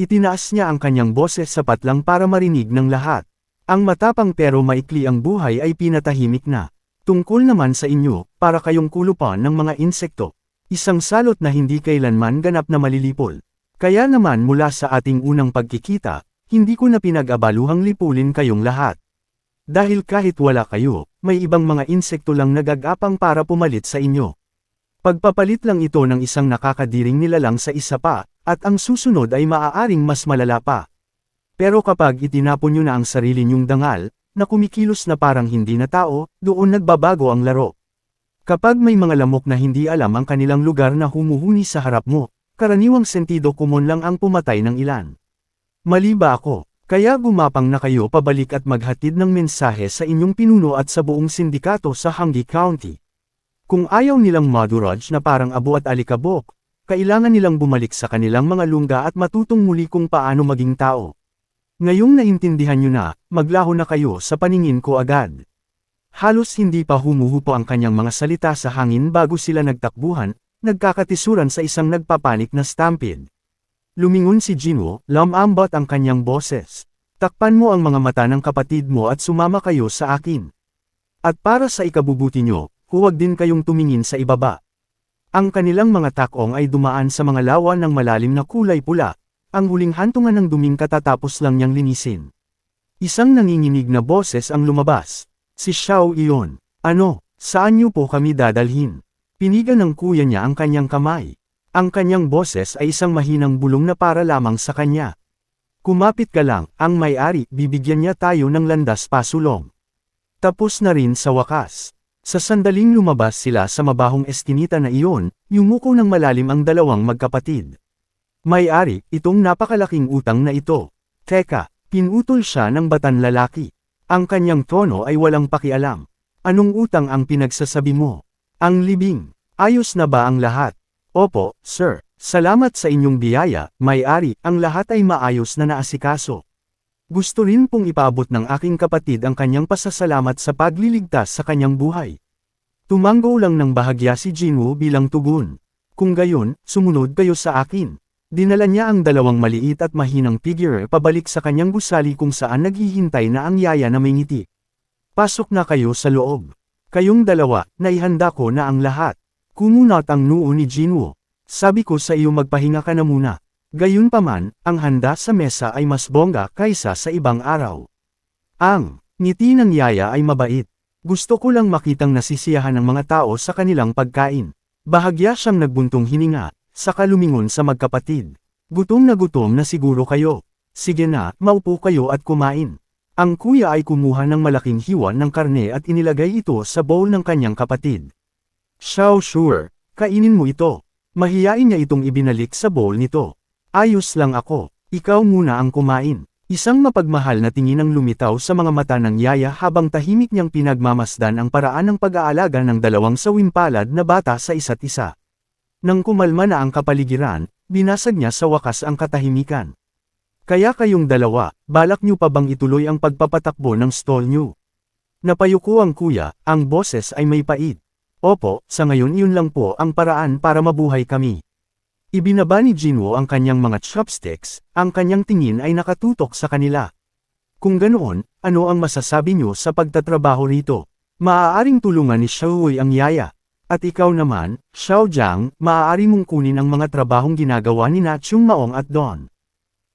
Itinaas niya ang kanyang boses sapat lang para marinig ng lahat. Ang matapang pero maikli ang buhay ay pinatahimik na. Tungkol naman sa inyo, para kayong kulupan ng mga insekto. Isang salot na hindi kailanman ganap na malilipol. Kaya naman mula sa ating unang pagkikita, hindi ko na pinag-abaluhang lipulin kayong lahat. Dahil kahit wala kayo, may ibang mga insekto lang nagagapang para pumalit sa inyo. Pagpapalit lang ito ng isang nakakadiring nilalang sa isa pa, at ang susunod ay maaaring mas malala pa. Pero kapag itinapon nyo na ang sarili nyong dangal, na kumikilos na parang hindi na tao, doon nagbabago ang laro. Kapag may mga lamok na hindi alam ang kanilang lugar na humuhuni sa harap mo, karaniwang sentido kumon lang ang pumatay ng ilan. Mali ba ako? Kaya gumapang na kayo pabalik at maghatid ng mensahe sa inyong pinuno at sa buong sindikato sa Hanggi County. Kung ayaw nilang maduraj na parang abo at alikabok, kailangan nilang bumalik sa kanilang mga lungga at matutong muli kung paano maging tao. Ngayong naintindihan nyo na, maglaho na kayo sa paningin ko agad. Halos hindi pa humuhupo ang kanyang mga salita sa hangin bago sila nagtakbuhan, nagkakatisuran sa isang nagpapanik na stampede. Lumingon si Jinwoo, lamambot ang kanyang boses. Takpan mo ang mga mata ng kapatid mo at sumama kayo sa akin. At para sa ikabubuti nyo, huwag din kayong tumingin sa ibaba. Ang kanilang mga takong ay dumaan sa mga lawa ng malalim na kulay pula, ang huling hantungan ng duming katatapos lang niyang linisin. Isang nanginginig na boses ang lumabas. Si Xiao iyon. Ano, saan niyo po kami dadalhin? Pinigan ng kuya niya ang kanyang kamay. Ang kanyang boses ay isang mahinang bulong na para lamang sa kanya. Kumapit ka lang, ang may-ari, bibigyan niya tayo ng landas pasulong. Tapos na rin sa wakas. Sa sandaling lumabas sila sa mabahong eskinita na iyon, yumuko ng malalim ang dalawang magkapatid. May-ari, itong napakalaking utang na ito. Teka, pinutol siya ng batan lalaki. Ang kanyang tono ay walang pakialam. Anong utang ang pinagsasabi mo? Ang libing. Ayos na ba ang lahat? Opo, sir. Salamat sa inyong biyaya, may-ari, ang lahat ay maayos na naasikaso. Gusto rin pong ipaabot ng aking kapatid ang kanyang pasasalamat sa pagliligtas sa kanyang buhay. Tumanggo lang ng bahagya si Jinwoo bilang tugon. Kung gayon, sumunod kayo sa akin. Dinala niya ang dalawang maliit at mahinang figure pabalik sa kanyang gusali kung saan naghihintay na ang yaya na may ngiti. Pasok na kayo sa loob. Kayong dalawa, naihanda ko na ang lahat. Kumunat ang noo ni Jinwoo. Sabi ko sa iyo magpahinga ka na muna. Gayunpaman, ang handa sa mesa ay mas bongga kaysa sa ibang araw. Ang ngiti ng yaya ay mabait. Gusto ko lang makitang nasisiyahan ng mga tao sa kanilang pagkain. Bahagya siyang nagbuntong hininga, saka lumingon sa magkapatid. Gutom na siguro kayo. Sige na, maupo kayo at kumain. Ang kuya ay kumuha ng malaking hiwa ng karne at inilagay ito sa bowl ng kanyang kapatid. Xiao sure, kainin mo ito. Mahiyain niya itong ibinalik sa bowl nito. Ayos lang ako, ikaw muna ang kumain. Isang mapagmahal na tingin ang lumitaw sa mga mata ng yaya habang tahimik niyang pinagmamasdan ang paraan ng pag-aalaga ng dalawang sawimpalad na bata sa isa't isa. Nang kumalma na ang kapaligiran, binasag niya sa wakas ang katahimikan. Kaya kayong dalawa, balak niyo pa bang ituloy ang pagpapatakbo ng stall niyo? Napayuko ang kuya, ang boses ay may pait. Opo, sa ngayon iyon lang po ang paraan para mabuhay kami. Ibinaba ni Jinwoo ang kanyang mga chopsticks, ang kanyang tingin ay nakatutok sa kanila. Kung ganoon, ano ang masasabi niyo sa pagtatrabaho rito? Maaaring tulungan ni Xiaohui ang yaya. At ikaw naman, Xiao Jiang, maaari mong kunin ang mga trabahong ginagawa ni na Chung Maong at Don.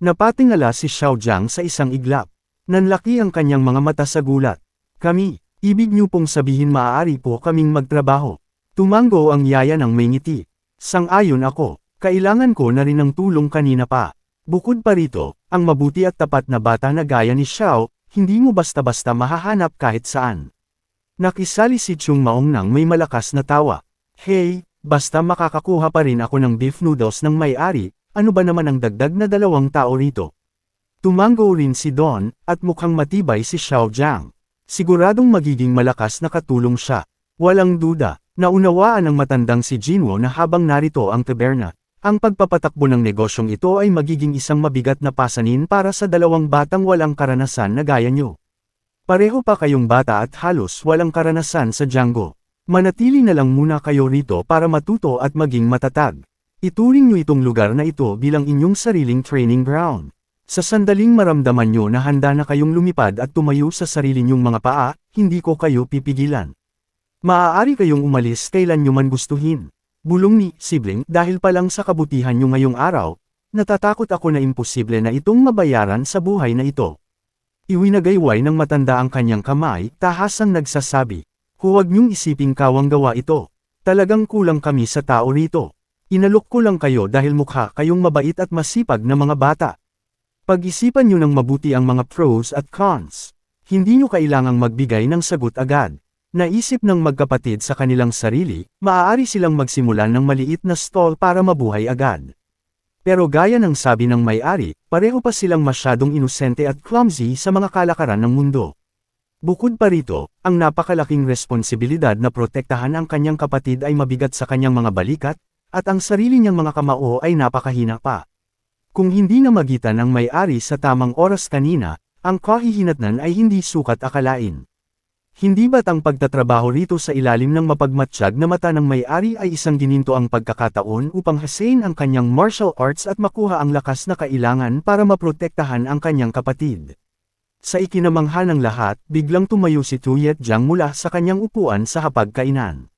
Napatingala si Xiao Jiang sa isang iglap. Nanlaki ang kanyang mga mata sa gulat. Kami. Ibig niyo pong sabihin maaari po kaming magtrabaho. Tumanggo ang yaya ng may ngiti. Sang-ayon ako, kailangan ko na rin ng tulong kanina pa. Bukod pa rito, ang mabuti at tapat na bata na gaya ni Xiao, hindi mo basta-basta mahahanap kahit saan. Nakisali si Chung Maong nang may malakas na tawa. Hey, basta makakakuha pa rin ako ng beef noodles ng may-ari, ano ba naman ang dagdag na 2 tao rito? Tumanggo rin si Don, at mukhang matibay si Xiao Jiang. Siguradong magiging malakas na katulong siya. Walang duda, naunawaan ng matandang si Jinwoo na habang narito ang taberna, ang pagpapatakbo ng negosyong ito ay magiging isang mabigat na pasanin para sa 2 batang walang karanasan na gaya nyo. Pareho pa kayong bata at halos walang karanasan sa Django. Manatili na lang muna kayo rito para matuto at maging matatag. Ituring nyo itong lugar na ito bilang inyong sariling training ground. Sa sandaling maramdaman nyo na handa na kayong lumipad at tumayo sa sarili nyong mga paa, hindi ko kayo pipigilan. Maaari kayong umalis kailan nyo man gustuhin. Bulong ni sibling, dahil pa lang sa kabutihan nyo ngayong araw, natatakot ako na imposible na itong mabayaran sa buhay na ito. Iwinagayway ng matanda ang kanyang kamay, tahasang nagsasabi, huwag niyong isiping kawang gawa ito. Talagang kulang kami sa tao rito. Inalok ko lang kayo dahil mukha kayong mabait at masipag na mga bata. Pag-isipan niyo ng mabuti ang mga pros at cons. Hindi niyo kailangang magbigay ng sagot agad. Naisip ng magkapatid sa kanilang sarili, maaari silang magsimulan ng maliit na stall para mabuhay agad. Pero gaya ng sabi ng may-ari, pareho pa silang masyadong inosente at clumsy sa mga kalakaran ng mundo. Bukod pa rito, ang napakalaking responsibilidad na protektahan ang kanyang kapatid ay mabigat sa kanyang mga balikat, at ang sarili niyang mga kamao ay napakahina pa. Kung hindi na magitan ang may-ari sa tamang oras kanina, ang kahihinatnan ay hindi sukat akalain. Hindi ba't ang pagtatrabaho rito sa ilalim ng mapagmatsyag na mata ng may-ari ay isang gininto ang pagkakataon upang hasain ang kanyang martial arts at makuha ang lakas na kailangan para maprotektahan ang kanyang kapatid? Sa ikinamangha ng lahat, biglang tumayo si Tuyet Jiang mula sa kanyang upuan sa hapagkainan.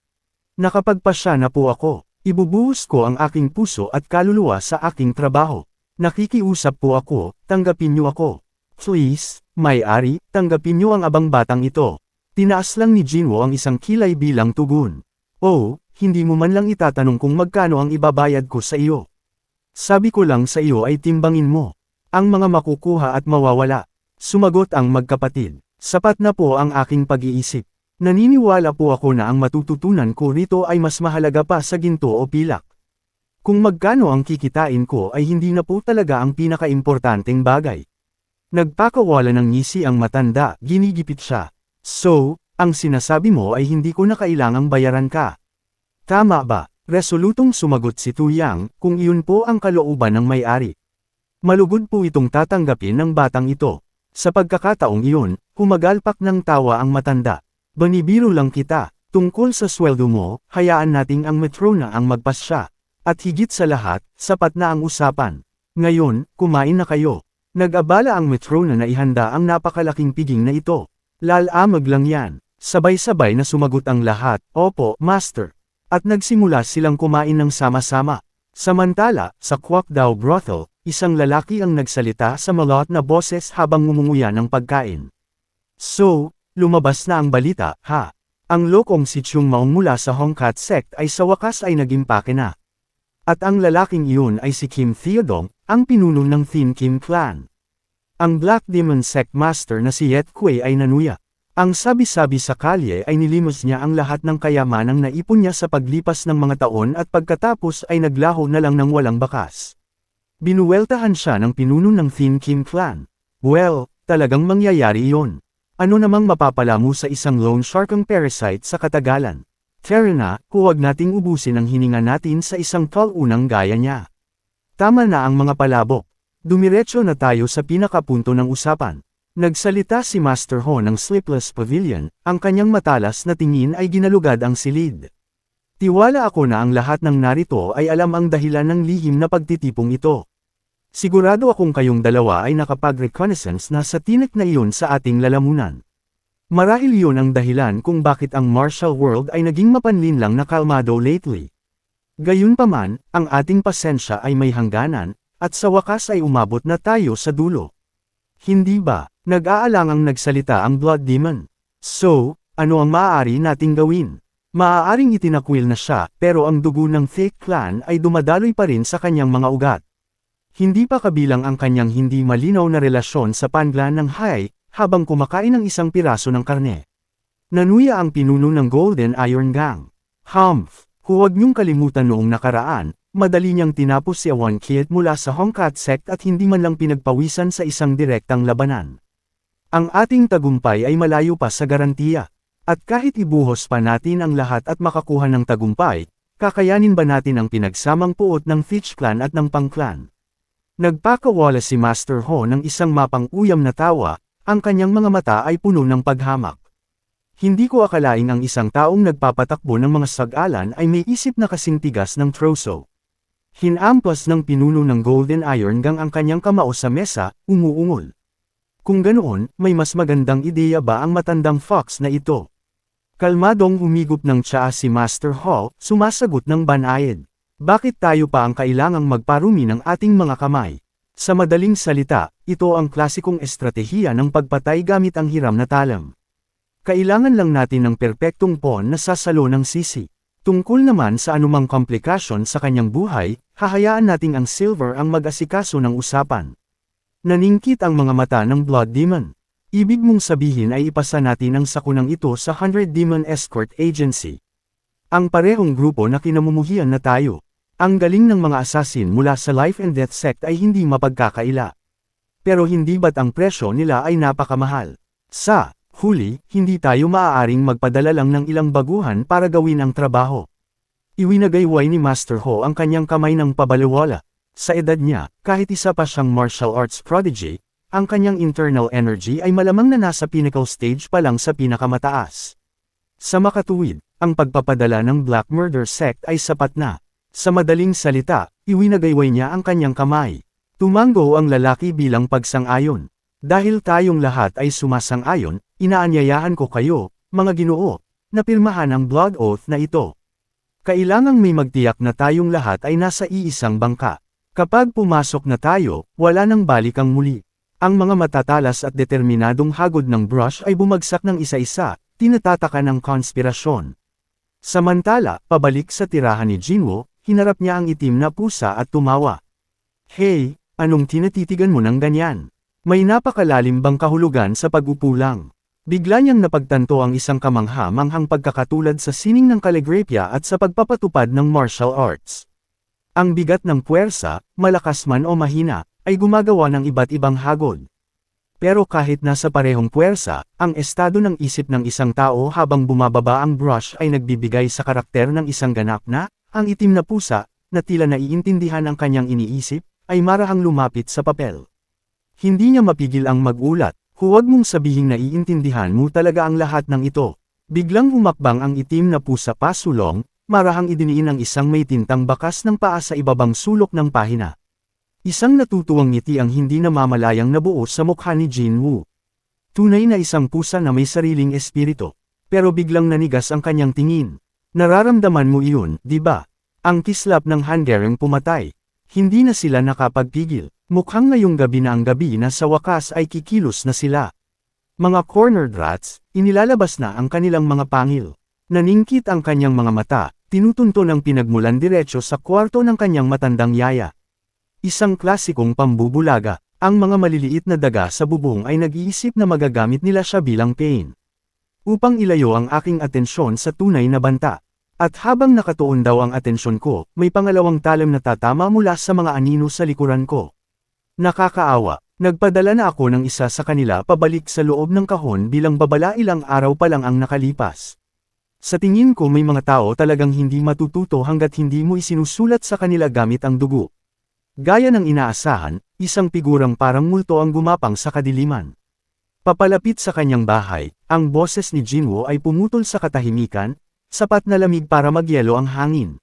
Nakapagpasya na po ako. Ibubuhos ko ang aking puso at kaluluwa sa aking trabaho. Nakikiusap po ako, tanggapin niyo ako. Please, may-ari, tanggapin niyo ang abang batang ito. Tinaas lang ni Jinwo ang isang kilay bilang tugon. Oh, hindi mo man lang itatanong kung magkano ang ibabayad ko sa iyo. Sabi ko lang sa iyo ay timbangin mo. Ang mga makukuha at mawawala. Sumagot ang magkapatid. Sapat na po ang aking pag-iisip. Naniniwala po ako na ang matututunan ko rito ay mas mahalaga pa sa ginto o pilak. Kung magkano ang kikitain ko ay hindi na po talaga ang pinakaimportanteng bagay. Nagpakawala ng ngisi ang matanda, ginigipit siya. So, ang sinasabi mo ay hindi ko na kailangang bayaran ka. Tama ba? Resolutong sumagot si Tuyang, kung iyon po ang kalooban ng may-ari. Malugod po itong tatanggapin ng batang ito. Sa pagkakataong iyon, humagalpak ng tawa ang matanda. Banibiro lang kita, tungkol sa sweldo mo, hayaan nating ang Metrona ang magpasya. At higit sa lahat, sapat na ang usapan. Ngayon, kumain na kayo. Nag-abala ang Metrona na ihanda ang napakalaking piging na ito. Lalamag lang yan. Sabay-sabay na sumagot ang lahat, opo, master. At nagsimula silang kumain ng sama-sama. Samantala, sa Kwakdao Brothel, isang lalaki ang nagsalita sa malot na boses habang ngumunguya ng pagkain. So, lumabas na ang balita, ha? Ang lokong si Chung Maung mula sa Hongkat sect ay sa wakas ay nag-impake na. At ang lalaking iyon ay si Kim Theodong, ang pinuno ng Thin Kim clan. Ang Black Demon Sect Master na si Yet Kuei ay nanuya. Ang sabi-sabi sa kalye ay nilimos niya ang lahat ng kayamanang naipon niya sa paglipas ng mga taon at pagkatapos ay naglaho na lang ng walang bakas. Binuweltahan siya ng pinuno ng Thin Kim clan. Well, talagang mangyayari iyon. Ano namang mapapala mo sa isang loan sharkang parasite sa katagalan? Tara na, huwag nating ubusin ang hininga natin sa isang tal-unang gaya niya. Tama na ang mga palabok. Dumiretso na tayo sa pinakapunto ng usapan. Nagsalita si Master Ho ng Sleepless Pavilion, ang kanyang matalas na tingin ay ginalugad ang silid. Tiwala ako na ang lahat ng narito ay alam ang dahilan ng lihim na pagtitipong ito. Sigurado akong kayong dalawa ay nakapag-reconnaissance na sa tinik na iyon sa ating lalamunan. Marahil iyon ang dahilan kung bakit ang martial world ay naging mapanlinlang na kalmado lately. Gayunpaman, ang ating pasensya ay may hangganan, at sa wakas ay umabot na tayo sa dulo. Hindi ba? Nag-aalangang nagsalita ang Blood Demon. So, ano ang maaari nating gawin? Maaaring itinakwil na siya, pero ang dugo ng Thick Clan ay dumadaloy pa rin sa kanyang mga ugat. Hindi pa kabilang ang kanyang hindi malinaw na relasyon sa panglan ng Hai, habang kumakain ng isang piraso ng karne. Nanuya ang pinuno ng Golden Iron Gang. Humph! Huwag niyong kalimutan noong nakaraan, madali niyang tinapos si Awan Kiet mula sa Hongkat sect at hindi man lang pinagpawisan sa isang direktang labanan. Ang ating tagumpay ay malayo pa sa garantiya. At kahit ibuhos pa natin ang lahat at makakuha ng tagumpay, kakayanin ba natin ang pinagsamang puot ng Fitch Clan at ng Pang Clan? Nagpakawala si Master Ho ng isang mapang-uyam na tawa, ang kanyang mga mata ay puno ng paghamak. Hindi ko akalaing ang isang taong nagpapatakbo ng mga sag-alan ay may isip na kasing tigas ng troso. Hinampas ng pinuno ng Golden Iron Gang ang kanyang kamao sa mesa, umuungol. Kung ganoon, may mas magandang ideya ba ang matandang fox na ito? Kalmadong humigop ng tsaa si Master Hall, sumasagot ng banayad. Bakit tayo pa ang kailangang magparumi ng ating mga kamay? Sa madaling salita, ito ang klasikong estratehiya ng pagpatay gamit ang hiram na talam. Kailangan lang natin ng perpektong pawn na sasalo ng sisi. Tungkol naman sa anumang komplikasyon sa kanyang buhay, hahayaan nating ang Silver ang mag-asikaso ng usapan. Naningkit ang mga mata ng Blood Demon. Ibig mong sabihin ay ipasa natin ang sakunang ito sa 100 Demon Escort Agency. Ang parehong grupo na kinamumuhian na tayo. Ang galing ng mga assassin mula sa Life and Death Sect ay hindi mapagkakaila. Pero hindi ba't ang presyo nila ay napakamahal? Sa huli, hindi tayo maaaring magpadala lang ng ilang baguhan para gawin ang trabaho. Iwinagayway ni Master Ho ang kanyang kamay ng pabaliwala. Sa edad niya, kahit isa pa siyang martial arts prodigy, ang kanyang internal energy ay malamang na nasa pinnacle stage pa lang sa pinakamataas. Sa makatuwid, ang pagpapadala ng Black Murder Sect ay sapat na. Sa madaling salita, iwinagayway niya ang kanyang kamay. Tumango ang lalaki bilang pagsang-ayon. Dahil tayong lahat ay sumasang-ayon, inaanyayahan ko kayo, mga ginoo, na pirmahan ang blood oath na ito. Kailangang may magtiyak na tayong lahat ay nasa iisang bangka. Kapag pumasok na tayo, wala nang balikang muli. Ang mga matatalas at determinadong hagod ng brush ay bumagsak ng isa-isa, tinatataka ng konspirasyon. Samantala, pabalik sa tirahan ni Jinwoo, hinarap niya ang itim na pusa at tumawa. Hey, anong tinatitigan mo ng ganyan? May napakalalim bang kahulugan sa pag-upo lang? Bigla niyang napagtanto ang isang kamangha-manghang pagkakatulad sa sining ng kaligrapya at sa pagpapatupad ng martial arts. Ang bigat ng puwersa, malakas man o mahina, ay gumagawa ng iba't ibang hagod. Pero kahit nasa parehong puwersa, ang estado ng isip ng isang tao habang bumababa ang brush ay nagbibigay sa karakter ng isang ganap na, ang itim na pusa, na tila naiintindihan ang kanyang iniisip, ay marahang lumapit sa papel. Hindi niya mapigil ang magulat, huwag mong sabihing naiintindihan mo talaga ang lahat ng ito. Biglang humakbang ang itim na pusa pasulong, marahang idiniin ang isang may tintang bakas ng paa sa ibabang sulok ng pahina. Isang natutuwang ngiti ang hindi namamalayang nabuo sa mukha ni Jinwoo. Tunay na isang pusa na may sariling espiritu. Pero biglang nanigas ang kanyang tingin. Nararamdaman mo iyon, di ba? Ang kislap ng hangereng pumatay. Hindi na sila nakapagpigil. Mukhang ngayong gabi na ang gabi na sa wakas ay kikilos na sila. Mga cornered rats, inilalabas na ang kanilang mga pangil. Naningkit ang kanyang mga mata, tinutunto ng pinagmulan diretso sa kwarto ng kanyang matandang yaya. Isang klasikong pambubulaga, ang mga maliliit na daga sa bubong ay nag-iisip na magagamit nila siya bilang pain. Upang ilayo ang aking atensyon sa tunay na banta. At habang nakatuon daw ang atensyon ko, may pangalawang talim na tatama mula sa mga anino sa likuran ko. Nakakaawa, nagpadala na ako ng isa sa kanila pabalik sa loob ng kahon bilang babala ilang araw pa lang ang nakalipas. Sa tingin ko may mga tao talagang hindi matututo hanggat hindi mo isinusulat sa kanila gamit ang dugo. Gaya ng inaasahan, isang figurang parang multo ang gumapang sa kadiliman. Papalapit sa kanyang bahay, ang boses ni Jinwoo ay pumutol sa katahimikan, sapat na lamig para magyelo ang hangin.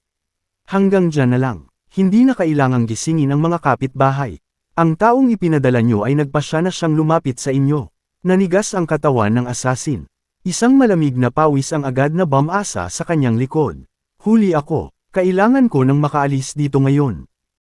Hanggang dyan na lang, hindi na kailangang gisingin ang mga kapitbahay. Ang taong ipinadala nyo ay nagpasya na siyang lumapit sa inyo. Nanigas ang katawan ng assassin. Isang malamig na pawis ang agad na bumasa sa kanyang likod. Huli ako, kailangan ko nang makaalis dito ngayon.